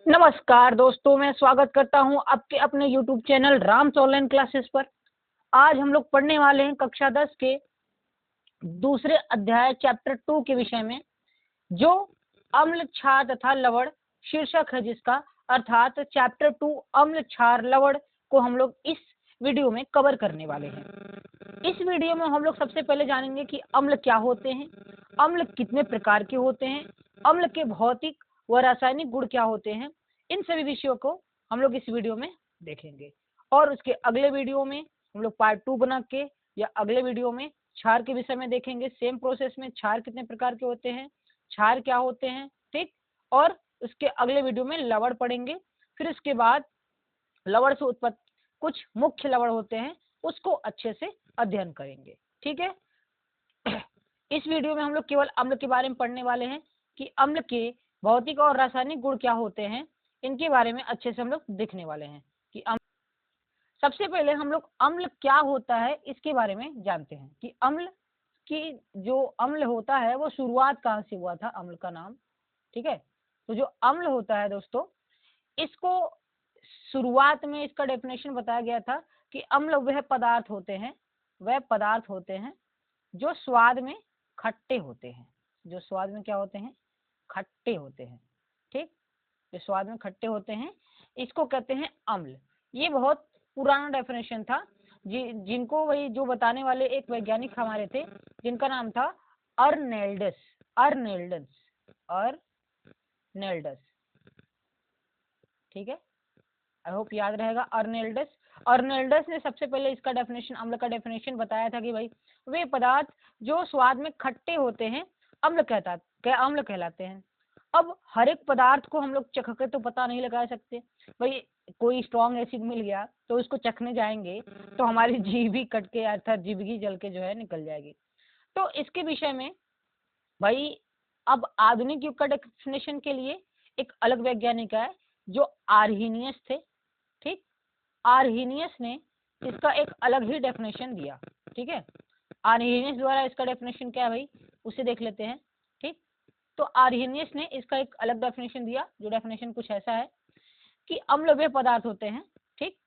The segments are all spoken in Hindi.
नमस्कार दोस्तों, मैं स्वागत करता हूं आपके अपने YouTube channel Ram's online classes पर। आज हम लोग पढ़ने वाले हैं कक्षा 10 के दूसरे अध्याय चैप्टर 2 के विषय में, जो अम्ल, क्षार तथा लवण शीर्षक है जिसका, अर्थात चैप्टर 2 अम्ल, क्षार, लवण को हम लोग इस वीडियो में कवर करने वाले हैं। इस वीडियो में हम लोग सबसे पहले जानेंगे कि अम्ल क्या होते हैं, अम्ल कितने प्रकार के होते हैं, अम्ल के भौतिक व रासायनिक गुण क्या होते हैं। इन सभी विषयों को हम लोग इस वीडियो में देखेंगे और उसके अगले वीडियो में हम लोग पार्ट 2 बना के या अगले वीडियो में क्षार के विषय में देखेंगे। सेम प्रोसेस में क्षार कितने प्रकार के होते हैं, क्षार क्या होते हैं, ठीक। और उसके अगले वीडियो में लवण पढ़ेंगे। फिर उसके बाद लवण से उत्पन्न कुछ मुख्य लवण होते हैं उसको अच्छे से अध्ययन करेंगे, ठीक है। इस वीडियो में हम लोग केवल अम्ल के बारे में पढ़ने वाले हैं कि अम्ल के भौतिक और रासायनिक गुण क्या होते हैं, इनके बारे में अच्छे से हम लोग देखने वाले हैं कि अम्ल। सबसे पहले हम लोग अम्ल क्या होता है इसके बारे में जानते हैं कि अम्ल की जो अम्ल होता है वो शुरुआत कहाँ से हुआ था अम्ल का नाम, ठीक है। तो जो अम्ल होता है दोस्तों, इसको शुरुआत में इसका डेफिनेशन बताया गया था कि अम्ल वह पदार्थ होते हैं जो स्वाद में खट्टे होते हैं, जो स्वाद में क्या होते हैं, खट्टे होते हैं, ठीक। जो स्वाद में खट्टे होते हैं इसको कहते हैं अम्ल। ये बहुत पुराना डेफिनेशन था जिनको वही जो बताने वाले एक वैज्ञानिक हमारे थे जिनका नाम था अर्नेल्डस, ठीक है। आई होप याद रहेगा। अर्नेल्डस ने सबसे पहले इसका डेफिनेशन, अम्ल का डेफिनेशन बताया था कि भाई वे पदार्थ जो स्वाद में खट्टे होते हैं अम्ल कहलाते हैं। अब हर एक पदार्थ को हम लोग चख के तो पता नहीं लगा सकते। भाई कोई स्ट्रॉन्ग एसिड मिल गया तो उसको चखने जाएंगे तो हमारी जीभ ही कट के अर्थात जीभगी जल के जो है निकल जाएगी। तो इसके विषय में भाई अब आधुनिक युग का डेफिनेशन के लिए एक अलग वैज्ञानिक है जो आर्हीनियस थे, ठीक। आर्हीनियस ने इसका एक अलग ही डेफिनेशन दिया, ठीक है। आर्हीनियस द्वारा इसका डेफिनेशन क्या है भाई उसे देख लेते हैं, ठीक। तो आर्हीनियस ने इसका एक अलग डेफिनेशन दिया, जो डेफिनेशन कुछ ऐसा है कि अम्ल वे पदार्थ होते हैं, ठीक।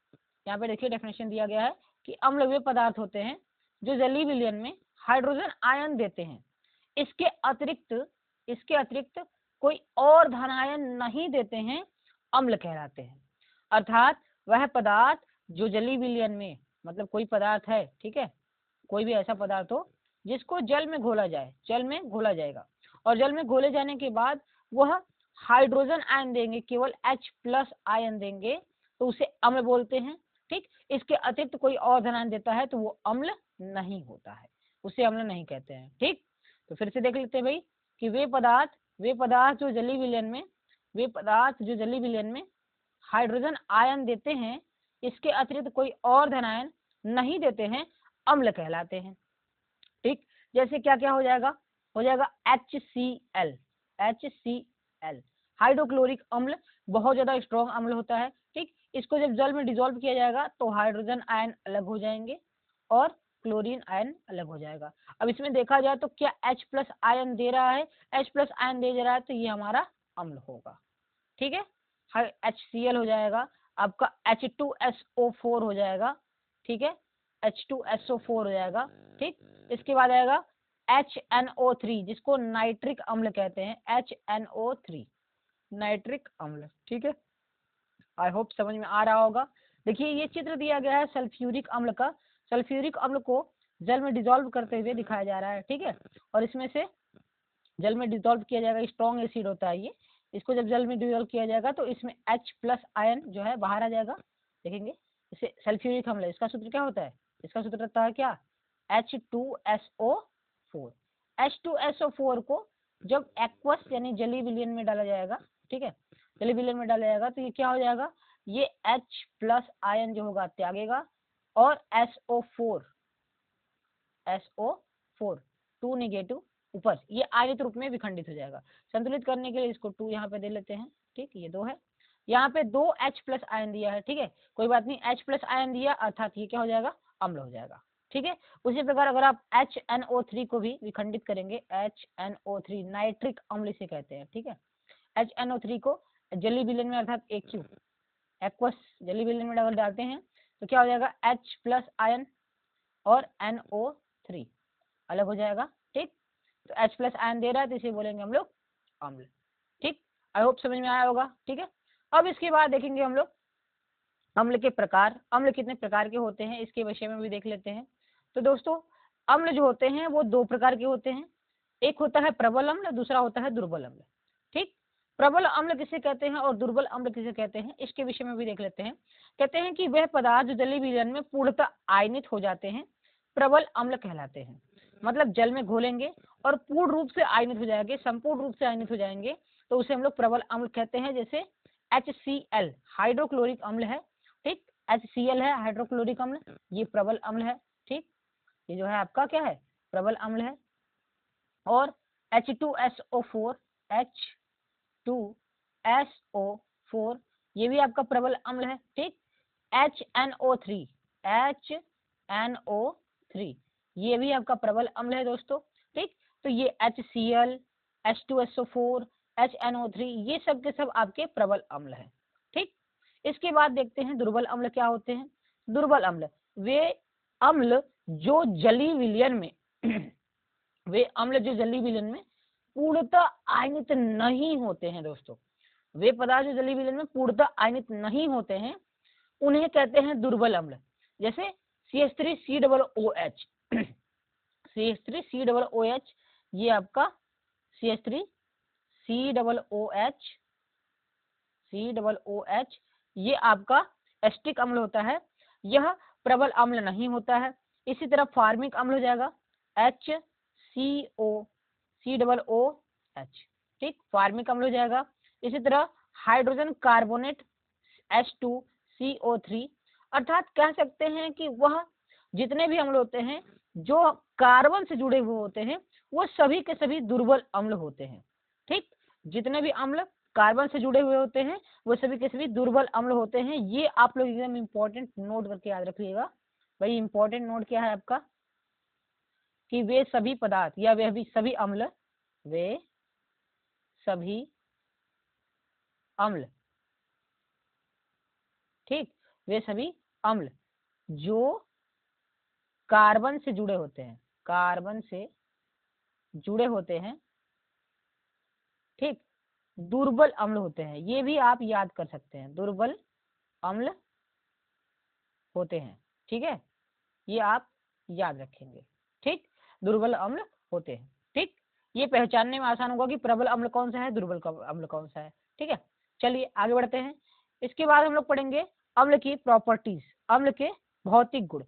यहाँ पे देखिए डेफिनेशन दिया गया है कि अम्ल वे पदार्थ होते हैं जो जलीय विलयन में हाइड्रोजन आयन देते हैं। इसके अतिरिक्त कोई और धन आयन नहीं देते हैं, अम्ल कहलाते हैं। अर्थात वह पदार्थ जो जलीय विलयन में, मतलब कोई पदार्थ है, ठीक है, कोई भी ऐसा पदार्थ हो जिसको जल में घोला जाएगा और जल में घोले जाने के बाद वह हाइड्रोजन आयन देंगे, केवल H+ आयन देंगे, तो उसे अम्ल बोलते हैं, ठीक। इसके अतिरिक्त कोई और धन आयन देता है तो वो अम्ल नहीं होता है, उसे अम्ल नहीं कहते हैं, ठीक। तो फिर से देख लेते हैं भाई कि वे पदार्थ जो जलीय विलयन में हाइड्रोजन आयन देते हैं, इसके अतिरिक्त कोई और धन आयन नहीं देते हैं, अम्ल कहलाते हैं, ठीक। जैसे क्या क्या हो जाएगा HCl, हाइड्रोक्लोरिक अम्ल बहुत ज्यादा स्ट्रॉन्ग अम्ल होता है, ठीक। इसको जब जल में डिसॉल्व किया जाएगा तो हाइड्रोजन आयन अलग हो जाएंगे और क्लोरीन आयन अलग हो जाएगा। अब इसमें देखा जाए तो क्या H+ आयन दे रहा है, H+ आयन दे रहा है तो ये हमारा अम्ल होगा, ठीक है। HCl हो जाएगा, आपका H2SO4 हो जाएगा, ठीक है, H2SO4 हो जाएगा, ठीक। इसके बाद आएगा HNO3 जिसको नाइट्रिक अम्ल कहते हैं, HNO3 नाइट्रिक अम्ल, ठीक है। आई होप समझ में आ रहा होगा। देखिए ये चित्र दिया गया है सल्फ्यूरिक अम्ल का। सल्फ्यूरिक अम्ल को जल में डिसॉल्व करते हुए दिखाया जा रहा है, ठीक है। और इसमें से जल में डिसॉल्व किया जाएगा, स्ट्रॉन्ग एसिड होता है ये। इसको जब जल में डिसॉल्व किया जाएगा तो इसमें H+ आयन जो है बाहर आ जाएगा, देखेंगे। इसे सल्फ्यूरिक अम्ल, इसका सूत्र क्या होता है, इसका सूत्र रहता है क्या, H2SO4। H2SO4 को जब एक्वस यानी जलीय विलयन में डाला जाएगा, ठीक है, जलीय विलयन में डाला जाएगा तो ये क्या हो जाएगा, ये H+ आयन जो होगा त्यागेगा और SO4 2 नेगेटिव ऊपर ये आयनित रूप में विखंडित हो जाएगा। संतुलित करने के लिए इसको 2 यहाँ पे दे लेते हैं, ठीक। ये 2 है, यहाँ पे 2 H+ आयन दिया है, ठीक है, कोई बात नहीं, H+ आयन दिया अर्थात ये क्या हो जाएगा, अम्ल हो जाएगा, ठीक है। उसी प्रकार अगर आप HNO3 को भी विखंडित करेंगे, HNO3 नाइट्रिक अम्ल इसे कहते हैं, ठीक है। HNO3 को जली विलयन में अर्थात AQ एक्वस जली विलयन में अगर डालते हैं तो क्या हो जाएगा H प्लस आयन और NO3 अलग हो जाएगा। ठीक, तो H प्लस आयन दे रहा है तो इसे बोलेंगे हम लोग अम्ल। ठीक, आई होप समझ में आया होगा। ठीक है, अब इसके बाद देखेंगे हम लोग अम्ल के प्रकार, अम्ल कितने प्रकार के होते हैं इसके विषय में भी देख लेते हैं। तो दोस्तों अम्ल जो होते हैं वो दो प्रकार के होते हैं, एक होता है प्रबल अम्ल, दूसरा होता है दुर्बल अम्ल। ठीक, प्रबल अम्ल किसे कहते हैं और दुर्बल अम्ल किसे कहते हैं इसके विषय में भी देख लेते हैं। कहते हैं कि वह पदार्थ जो जलीय विलयन में पूर्णतः आयनित हो जाते हैं प्रबल अम्ल कहलाते हैं। मतलब जल में घोलेंगे और पूर्ण रूप से आयनित हो जाएंगे, संपूर्ण रूप से आयनित हो जाएंगे, तो उसे हम लोग प्रबल अम्ल कहते हैं। जैसे HCl हाइड्रोक्लोरिक अम्ल है। ठीक, HCl है हाइड्रोक्लोरिक अम्ल, ये प्रबल अम्ल है। ठीक, ये जो है आपका क्या है प्रबल अम्ल है। और H2SO4 H2SO4 ये भी आपका प्रबल अम्ल है। ठीक, HNO3 ये भी आपका प्रबल अम्ल है दोस्तों। ठीक, तो ये HCl H2SO4 HNO3 ये सब के सब आपके प्रबल अम्ल है। ठीक, इसके बाद देखते हैं दुर्बल अम्ल क्या होते हैं। दुर्बल अम्ल वे अम्ल जो जलीय विलयन में वे अम्ल जो जलीय विलयन में पूर्णतः आयनित नहीं होते हैं दोस्तों। वे पदार्थ जो जलीय विलयन में पूर्णतः आयनित नहीं होते हैं उन्हें कहते हैं दुर्बल अम्ल। जैसे CH3COOH CH3COOH ये आपका CH3COOH ये आपका एस्टिक अम्ल होता है, यह प्रबल अम्ल नहीं होता है। इसी तरह फार्मिक अम्ल हो जाएगा HCOOH। ठीक, फार्मिक अम्ल हो जाएगा। इसी तरह हाइड्रोजन कार्बोनेट H2CO3 अर्थात कह सकते हैं कि वह जितने भी अम्ल होते हैं जो कार्बन से जुड़े हुए होते हैं वो सभी के सभी दुर्बल अम्ल होते हैं। ठीक, जितने भी अम्ल कार्बन से जुड़े हुए होते हैं वो सभी के सभी दुर्बल अम्ल होते हैं। ये आप लोग एकदम इंपॉर्टेंट नोट करके याद रखिएगा। भाई इंपॉर्टेंट नोट क्या है आपका कि वे सभी पदार्थ या वे भी सभी अम्ल, वे सभी अम्ल, ठीक, वे सभी अम्ल जो कार्बन से जुड़े होते हैं, कार्बन से जुड़े होते हैं, ठीक, दुर्बल अम्ल होते हैं। ये भी आप याद कर सकते हैं, दुर्बल अम्ल होते हैं। ठीक है, ये आप याद रखेंगे। ठीक, दुर्बल अम्ल होते हैं। ठीक, ये पहचानने में आसान होगा कि प्रबल अम्ल कौन सा है, दुर्बल अम्ल कौन सा है। ठीक है, चलिए आगे बढ़ते हैं। इसके बाद हम लोग पढ़ेंगे अम्ल की प्रॉपर्टीज, अम्ल के भौतिक गुण।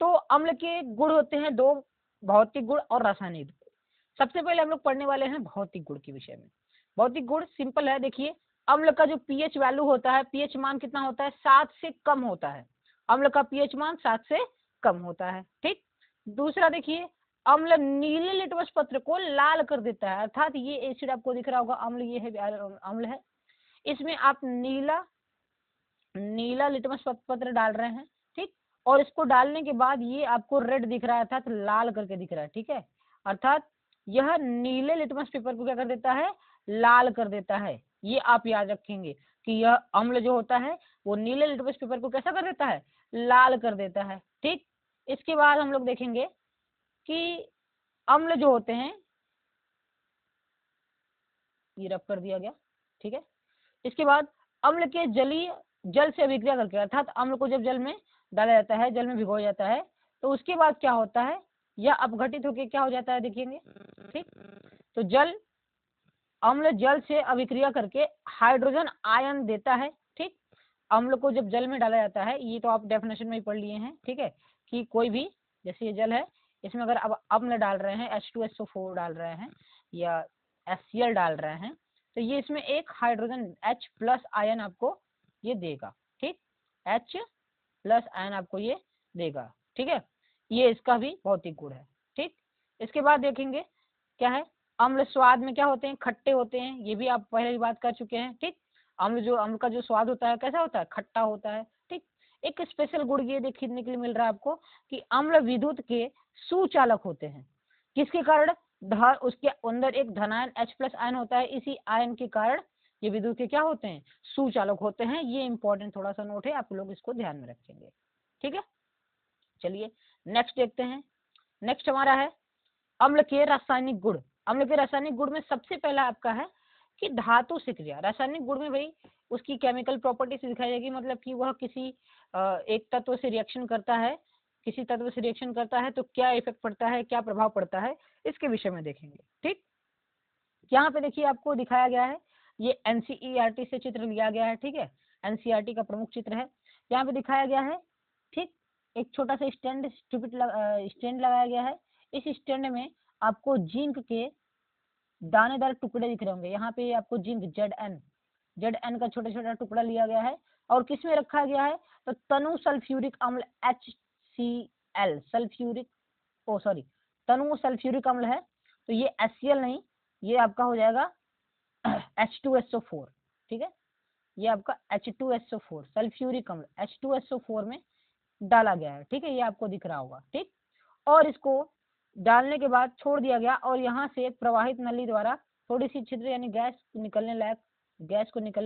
तो अम्ल के गुण होते हैं दो, भौतिक गुण और रासायनिक गुण। सबसे पहले हम लोग पढ़ने वाले हैं भौतिक गुण के विषय में। भौतिक गुण सिंपल है, देखिए अम्ल का जो पीएच वैल्यू होता है, पीएच मान कितना होता है, 7 से कम होता है। अम्ल का पीएच मान 7 से कम होता है। ठीक, दूसरा देखिए अम्ल नीले लिटमस पत्र को लाल कर देता है, अर्थात ये एसिड आपको दिख रहा होगा अम्ल, ये है अम्ल है, इसमें आप नीला लिटमस पत्र डाल रहे हैं। ठीक, और इसको डालने के बाद ये आपको रेड दिख रहा है अर्थात लाल करके दिख रहा है। ठीक है, अर्थात यह नीले लिटमस पेपर को क्या कर देता है, लाल कर देता है। ये आप याद रखेंगे कि यह अम्ल जो होता है वो नीले लिटमस पेपर को कैसा कर देता है, लाल कर देता है। ठीक, इसके बाद हम लोग देखेंगे कि अम्ल जो होते हैं, ये रब कर दिया गया। ठीक है, इसके बाद अम्ल के जल से अभिक्रिया करके, अर्थात अम्ल को जब जल में डाला जाता है, जल में भिगोया जाता है, तो उसके बाद क्या होता है, यह अपघटित होकर क्या हो जाता है देखेंगे। ठीक, तो अम्ल जल से अभिक्रिया करके हाइड्रोजन आयन देता है। ठीक, अम्ल को जब जल में डाला जाता है, ये तो आप डेफिनेशन में ही पढ़ लिए हैं। ठीक है, कि कोई भी जैसे ये जल है, इसमें अगर अब अम्ल डाल रहे हैं, H2SO4 डाल रहे हैं या HCl डाल रहे हैं, तो ये इसमें एक हाइड्रोजन H प्लस आयन आपको ये देगा। ठीक, H प्लस आयन आपको ये देगा। ठीक है, ये इसका भी भौतिक गुण है। ठीक, इसके बाद देखेंगे क्या है, अम्ल स्वाद में क्या होते हैं, खट्टे होते हैं, ये भी आप पहले ही बात कर चुके हैं। ठीक, अम्ल का जो स्वाद होता है कैसा होता है, खट्टा होता है। ठीक, एक स्पेशल गुण ये देखने के लिए मिल रहा है आपको कि अम्ल विद्युत के सुचालक होते हैं। किसके कारण, उसके अंदर एक धनायन H प्लस आयन होता है, इसी आयन के कारण ये विद्युत के क्या होते हैं, सुचालक होते हैं। ये इंपॉर्टेंट थोड़ा सा नोट है, आप लोग इसको ध्यान में रखेंगे। ठीक है, चलिए नेक्स्ट देखते हैं। नेक्स्ट हमारा है अम्ल के रासायनिक गुण। अम्ल के रासायनिक गुण में सबसे पहला आपका है कि धातु से क्रिया। रासायनिक गुण में भाई उसकी केमिकल प्रॉपर्टीज दिखाई जाएगी, मतलब कि वह किसी एक तत्व से रिएक्शन करता है, किसी तत्व से रिएक्शन करता है तो क्या इफेक्ट पड़ता है, क्या प्रभाव पड़ता है, इसके विषय में देखेंगे। ठीक, यहाँ पे देखिए आपको दिखाया गया है, ये एनसीईआरटी से चित्र लिया गया है। ठीक है, एनसीईआरटी का प्रमुख चित्र है, यहाँ पे दिखाया गया है। ठीक, एक छोटा सा स्टैंड स्टैंड लगाया गया है। इस स्टैंड में आपको जिंक के दानेदार टुकड़े दिख रहे होंगे। यहाँ पे आपको जिंक जेड एन का छोटा छोटा टुकड़ा लिया गया है और किस में रखा गया है, तो तनु सल्फ्यूरिक अम्ल HCl सल्फ्यूरिक तनु सल्फ्यूरिक अम्ल है। तो ये HCl नहीं, ये आपका हो जाएगा H2SO4। ठीक है, ये आपका H2SO4 सल्फ्यूरिक अम्ल H2SO4 में डाला गया है। ठीक है, ये आपको दिख रहा होगा। ठीक, और इसको डालने के बाद छोड़ दिया गया और यहाँ से प्रवाहित नली द्वारा थोड़ी सी छिद्र यानी गैस को निकलने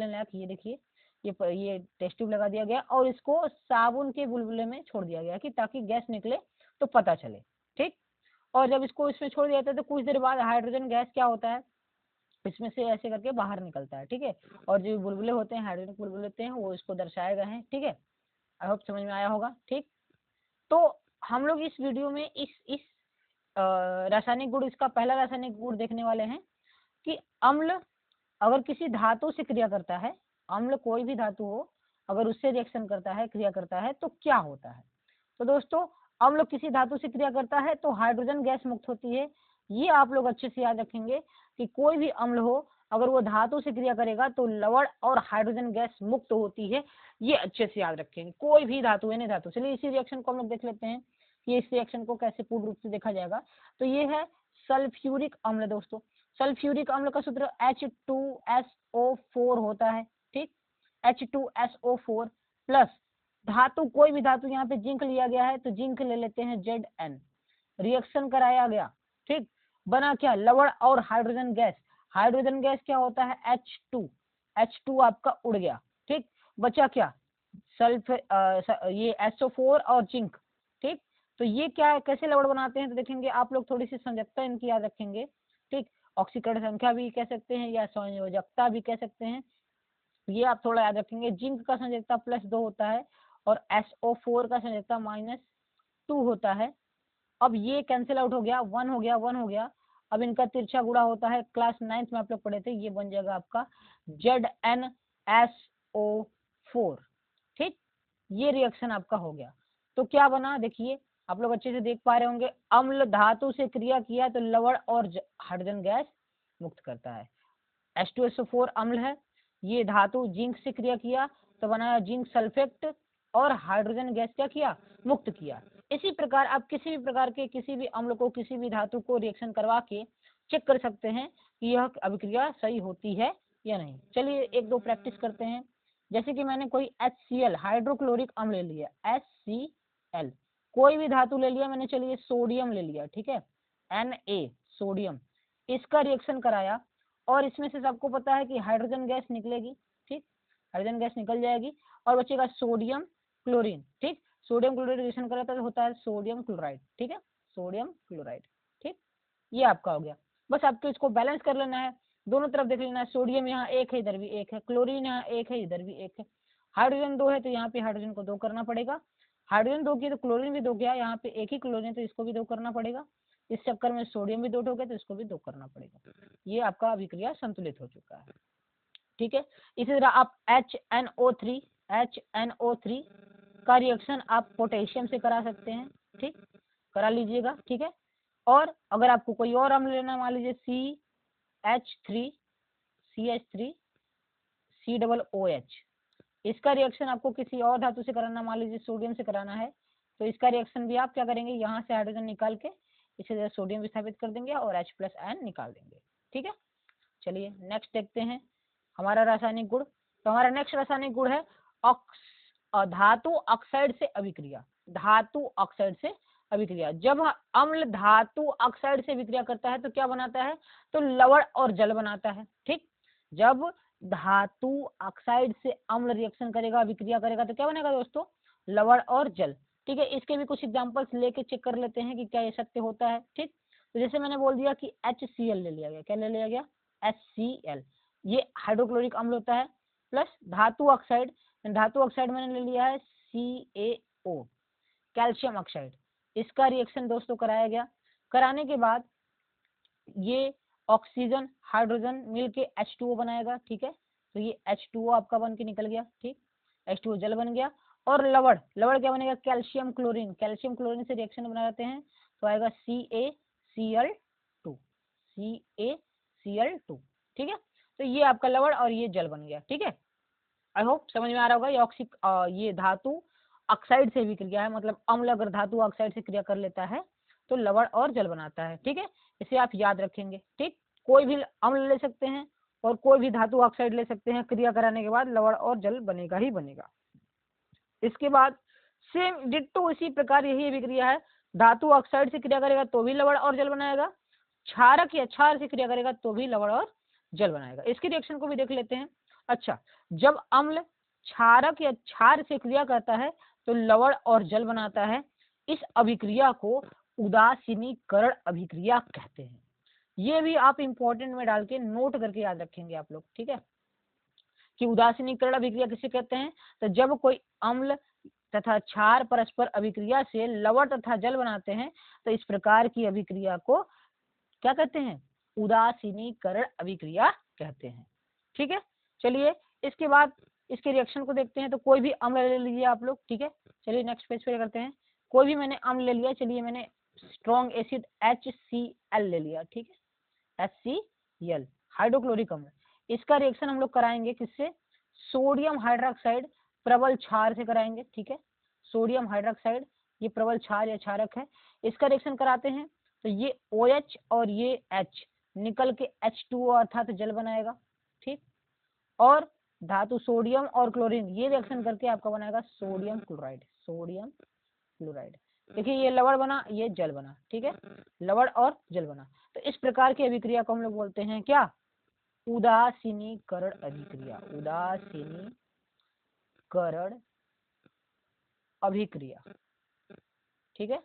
लायक ये देखिए ये टेस्ट ट्यूब लगा दिया गया और इसको साबुन के बुलबुले में छोड़ दिया गया कि ताकि गैस निकले तो पता चले। ठीक, और जब इसको इसमें छोड़ दिया जाता है तो कुछ देर बाद हाइड्रोजन गैस क्या होता है, इसमें से ऐसे करके बाहर निकलता है। ठीक है, और जो बुलबुले होते हैं, हाइड्रोजन बुलबुले होते हैं, वो इसको दर्शाए गए हैं। ठीक है, आई होप समझ में आया होगा। ठीक, तो हम लोग इस वीडियो में इस रासायनिक गुण, इसका पहला रासायनिक गुण देखने वाले हैं कि अम्ल अगर किसी धातु से क्रिया करता है, अम्ल कोई भी धातु हो अगर उससे रिएक्शन करता है, क्रिया करता है तो क्या होता है। तो दोस्तों अम्ल किसी धातु से क्रिया करता है तो हाइड्रोजन गैस मुक्त होती है। ये आप लोग अच्छे से याद रखेंगे कि कोई भी अम्ल हो अगर वो धातु से क्रिया करेगा तो लवण और हाइड्रोजन गैस मुक्त होती है। ये अच्छे से याद रखेंगे, कोई भी धातु है नहीं धातु। चलिए इसी रिएक्शन को हम लोग देख लेते हैं कि इस रिएक्शन को कैसे पूर्ण रूप से देखा जाएगा। तो ये है सल्फ्यूरिक अम्ल। दोस्तों सल्फ्यूरिक अम्ल का सूत्र H2SO4 होता है। ठीक, H2SO4 प्लस धातु, कोई भी धातु, यहाँ पे जिंक लिया गया है तो जिंक ले लेते हैं Zn, रिएक्शन कराया गया। ठीक, बना क्या, लवण और हाइड्रोजन गैस। हाइड्रोजन गैस क्या होता है, H2 आपका उड़ गया। ठीक, बचा क्या, ये SO4 और जिंक। ठीक, तो ये क्या कैसे लवण बनाते हैं तो देखेंगे आप लोग, थोड़ी सी संयोजकता इनकी याद रखेंगे। ठीक, ऑक्सीकरण संख्या भी कह सकते हैं या संयोजकता भी कह सकते हैं, ये आप थोड़ा याद रखेंगे। जिंक का संयोजकता +2 होता है और SO4 का संयोजकता -2 होता है। अब ये कैंसिल आउट हो गया, 1 हो गया। अब इनका तिरछा गुणा होता है, क्लास 9th में आप लोग पढ़े थे, ये बन जाएगा आपका ZnSO4। ठीक, ये रिएक्शन आपका हो गया। तो क्या बना, देखिए आप लोग अच्छे से देख पा रहे होंगे, अम्ल धातु से क्रिया किया तो लवण और हाइड्रोजन गैस मुक्त करता है। H2SO4 अम्ल है, ये धातु जिंक से क्रिया किया तो बनाया जिंक सल्फेट और हाइड्रोजन गैस क्या किया, मुक्त किया। इसी प्रकार आप किसी भी प्रकार के किसी भी अम्ल को, किसी भी धातु को रिएक्शन करवा के चेक कर सकते हैं कि यह अभिक्रिया सही होती है या नहीं। चलिए एक दो प्रैक्टिस करते हैं। जैसे कि मैंने कोई HCl हाइड्रोक्लोरिक अम्ल ले लिया, HCl, कोई भी धातु ले लिया मैंने, चलिए सोडियम ले लिया। ठीक है, Na सोडियम, इसका रिएक्शन कराया और इसमें से सबको पता है कि हाइड्रोजन गैस निकलेगी। ठीक, हाइड्रोजन गैस निकल जाएगी और बचेगा सोडियम क्लोरीन। ठीक, सोडियम क्लोराइड रिएक्शन कराता है होता है सोडियम क्लोराइड। ठीक है, सोडियम क्लोराइड। ठीक, ये आपका हो गया। बस आपको इसको बैलेंस कर लेना है, दोनों तरफ देख लेना है। सोडियम यहाँ एक है, इधर भी एक है, क्लोरीन यहाँ एक है, इधर भी एक है, हाइड्रोजन 2 है तो यहाँ पे हाइड्रोजन को 2 करना पड़ेगा। हाइड्रोजन 2 की तो क्लोरीन भी 2 गया, यहाँ पे एक ही क्लोरीन तो इसको भी 2 करना पड़ेगा। इस चक्कर में सोडियम भी 2 हो गया तो इसको भी 2 करना पड़ेगा। ये आपका अभिक्रिया संतुलित हो चुका है। ठीक है, इसी तरह आप HNO3 का रिएक्शन आप पोटेशियम से करा सकते हैं। ठीक, करा लीजिएगा। ठीक है, और अगर आपको कोई और अम्ल लेना, मान लीजिए CH3COH, इसका रिएक्शन आपको किसी और धातु से कराना, मान लीजिए सोडियम से कराना है, तो इसका रिएक्शन भी आप क्या करेंगे, यहाँ से हाइड्रोजन निकाल के इसी तरह सोडियम विस्थापित कर देंगे और H+आयन निकाल देंगे। ठीक है, चलिए नेक्स्ट देखते हैं हमारा रासायनिक गुण। तो हमारा नेक्स्ट रासायनिक गुण है धातु ऑक्साइड से अभिक्रिया। धातु ऑक्साइड से अभिक्रिया, जब अम्ल धातु ऑक्साइड से अभिक्रिया करता है तो क्या बनाता है, तो लवण और जल बनाता है। ठीक, जब धातु ऑक्साइड से अम्ल रिएक्शन करेगा, अभिक्रिया करेगा, तो क्या बनेगा दोस्तों, लवण और जल। ठीक है, इसके भी कुछ एग्जांपल्स लेके चेक कर लेते हैं कि क्या ये सत्य होता है। ठीक, तो जैसे मैंने बोल दिया कि HCl ले लिया गया, क्या ले लिया गया, HCl, ये हाइड्रोक्लोरिक अम्ल होता है, प्लस धातु ऑक्साइड, धातु ऑक्साइड मैंने ले लिया है CaO, कैल्शियम ऑक्साइड, इसका रिएक्शन दोस्तों कराया गया। कराने के बाद ये ऑक्सीजन हाइड्रोजन मिलके H2O बनाएगा। ठीक है, तो ये H2O आपका बन के निकल गया। ठीक, H2O जल बन गया। और लवण, लवण क्या बनेगा, कैल्शियम क्लोरीन, कैल्शियम क्लोरीन से रिएक्शन बनाते हैं तो आएगा CaCl2, CaCl2। ठीक है, तो ये आपका लवण और ये जल बन गया। ठीक है, आई होप समझ में आ रहा होगा। ये धातु ऑक्साइड से भी क्रिया है, मतलब अम्ल अगर धातु ऑक्साइड से क्रिया कर लेता है तो लवण और जल बनाता है। ठीक है, इसे आप याद रखेंगे। ठीक, कोई भी अम्ल ले सकते हैं और कोई भी धातु ऑक्साइड ले सकते हैं, क्रिया कराने के बाद लवण और जल बनेगा ही बनेगा। इसके बाद सेम डिट्टो इसी प्रकार यही अभिक्रिया है, धातु ऑक्साइड से क्रिया करेगा तो भी लवण और जल बनाएगा, क्षारक या क्षार से क्रिया करेगा तो भी लवण और जल बनाएगा। इसके रिएक्शन को भी देख लेते हैं। अच्छा, जब अम्ल क्षारक या क्षार से क्रिया करता है तो लवण और जल बनाता है। इस अभिक्रिया को उदासीनीकरण अभिक्रिया कहते हैं। ये भी आप इंपॉर्टेंट में डाल के नोट करके याद रखेंगे आप लोग। ठीक है, कि उदासीनीकरण अभिक्रिया किसे कहते हैं, तो जब कोई अम्ल तथा क्षार परस्पर अभिक्रिया से लवण तथा जल बनाते हैं तो इस प्रकार की अभिक्रिया को क्या कहते हैं, उदासीनीकरण अभिक्रिया कहते हैं। ठीक है, चलिए इसके बाद इसके रिएक्शन को देखते हैं। तो कोई भी अम्ल ले लीजिए आप लोग। ठीक है, चलिए नेक्स्ट पेज पे करते हैं। कोई भी मैंने अम्ल ले लिया, चलिए मैंने स्ट्रॉन्ग एसिड HCl ले लिया। ठीक है, HCl हाइड्रोक्लोरिक अम्ल, इसका रिएक्शन हम लोग कराएंगे किससे, सोडियम हाइड्रोक्साइड प्रबल क्षार से कराएंगे। ठीक है, सोडियम हाइड्रोक्साइड ये प्रबल क्षार या क्षारक है, इसका रिएक्शन कराते हैं तो ये OH और ये H निकल के H2O अर्थात जल बनाएगा। ठीक, और धातु सोडियम और क्लोरीन ये रिएक्शन करके आपका बनाएगा सोडियम क्लोराइड, सोडियम क्लोराइड। देखिए ये लवण बना, ये जल बना। ठीक है, लवण और जल बना। तो इस प्रकार की अभिक्रिया को हम लोग बोलते हैं क्या, उदासीनीकरण अभिक्रिया, उदासीनीकरण अभिक्रिया। ठीक है,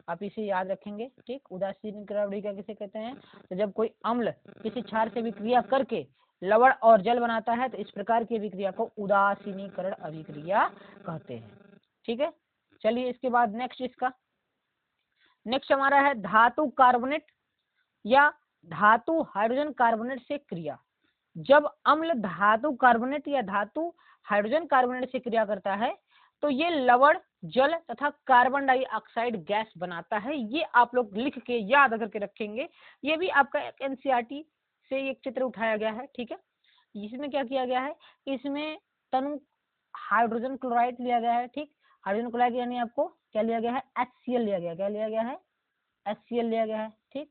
आप इसे याद रखेंगे। ठीक, उदासीनीकरण अभिक्रिया किसे कहते हैं, तो जब कोई अम्ल किसी क्षार से विक्रिया करके लवण और जल बनाता है तो इस प्रकार की अभिक्रिया को उदासीनीकरण अभिक्रिया कहते हैं। ठीक है, चलिए इसके बाद नेक्स्ट हमारा है धातु कार्बोनेट या धातु हाइड्रोजन कार्बोनेट से क्रिया। जब अम्ल धातु कार्बोनेट या धातु हाइड्रोजन कार्बोनेट से क्रिया करता है तो ये लवण जल तथा कार्बन डाइऑक्साइड गैस बनाता है। ये आप लोग लिख के याद करके रखेंगे। ये भी आपका NCERT से एक चित्र उठाया गया है। ठीक है, इसमें क्या किया गया है, इसमें तनु हाइड्रोजन क्लोराइड लिया गया है। ठीक, हाइड्रोजन क्लोराइड यानी आपको क्या लिया गया है, HCl लिया गया, क्या लिया गया है, HCl लिया गया है। ठीक,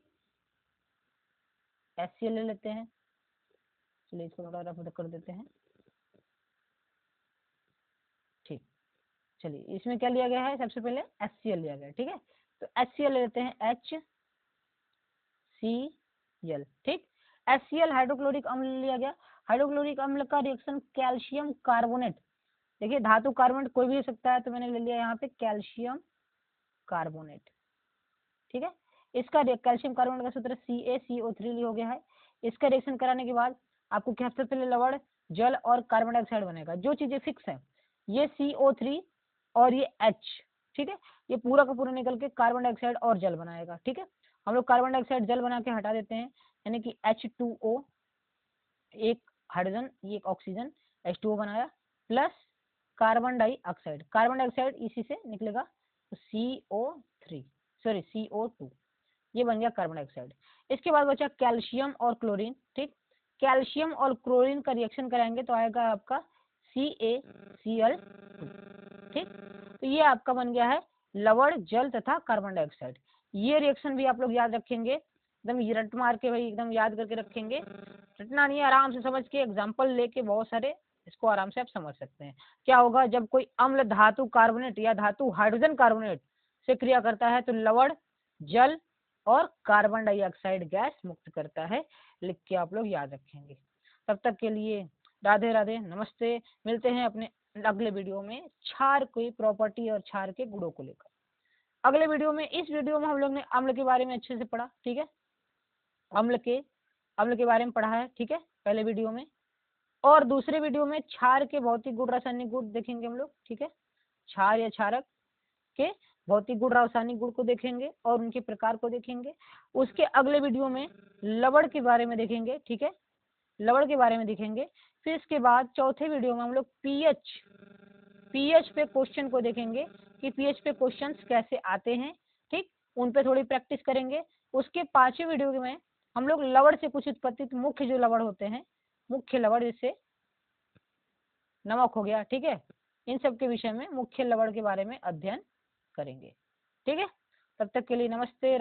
HCl ले लेते हैं, चलिए इसको थोड़ा रफ कर देते हैं। ठीक, चलिए इसमें क्या लिया गया है, सबसे पहले HCl लिया गया है। ठीक है, तो HCl ले लेते हैं, HCl। ठीक, HCl हाइड्रोक्लोरिक अम्ल लिया गया। हाइड्रोक्लोरिक अम्ल का रिएक्शन कैल्शियम कार्बोनेट, देखिए धातु कार्बोनेट कोई भी हो सकता है, तो मैंने ले लिया यहाँ पे कैल्शियम कार्बोनेट। ठीक है, इसका कैल्शियम कार्बोनेट का सूत्र CaCO3 हो गया है। इसका रिएक्शन कराने के बाद आपको क्या सबसे पहले लवण जल और कार्बन डाइऑक्साइड बनेगा। जो चीजें फिक्स है ये CO3 और ये H। ठीक है, ये पूरा का पूरा निकल के कार्बन डाइऑक्साइड और जल बनाएगा। ठीक है, हम लोग कार्बन डाइऑक्साइड जल बना के हटा देते हैं, यानी कि H2O, एक हाइड्रोजन एक ऑक्सीजन, H2O बनाया, प्लस कार्बन डाइऑक्साइड इसी से निकलेगा तो CO2, ये बन गया कार्बन डाइऑक्साइड। इसके बाद बचा कैल्शियम और क्लोरीन। ठीक, कैल्शियम और क्लोरीन का रिएक्शन कराएंगे तो आएगा आपका CaCl2। ठीक, तो ये आपका बन गया है लवण जल तथा कार्बन डाइऑक्साइड। ये रिएक्शन भी आप लोग याद रखेंगे, एकदम रट मार के भाई एकदम याद करके रखेंगे। रटना नहीं है, आराम से समझ के एग्जाम्पल लेके बहुत सारे इसको आराम से आप समझ सकते हैं। क्या होगा, जब कोई अम्ल धातु कार्बोनेट या धातु हाइड्रोजन कार्बोनेट से क्रिया करता है तो लवण जल और कार्बन डाइऑक्साइड गैस मुक्त करता है। लिख के आप लोग याद रखेंगे। तब तक के लिए राधे राधे, नमस्ते। मिलते हैं अपने अगले वीडियो में क्षार की प्रॉपर्टी और क्षार के गुणों को लेकर। अगले वीडियो में, इस वीडियो में हम लोग ने अम्ल के बारे में अच्छे से पढ़ा, ठीक है, अम्ल के बारे में पढ़ा है, ठीक है, पहले वीडियो में। और दूसरे वीडियो में क्षार के भौतिक गुण रासायनिक गुण देखेंगे हम लोग, ठीक है, क्षार या क्षारक के भौतिक गुण रासायनिक गुण को देखेंगे और उनके प्रकार को देखेंगे। उसके अगले वीडियो में लवण के बारे में देखेंगे, ठीक है, लवण के बारे में देखेंगे। फिर इसके बाद चौथे वीडियो में हम लोग पीएच पे क्वेश्चन को देखेंगे कि पीएच पे क्वेश्चंस कैसे आते हैं, ठीक, उन पे थोड़ी प्रैक्टिस करेंगे। उसके पांचवें वीडियो में हम लोग लवण से कुछ उत्पत्ति, मुख्य जो लवण होते हैं, मुख्य लवण, जैसे नमक हो गया, ठीक है, इन सब के विषय में मुख्य लवण के बारे में अध्ययन करेंगे, ठीक है। तब तक के लिए नमस्ते।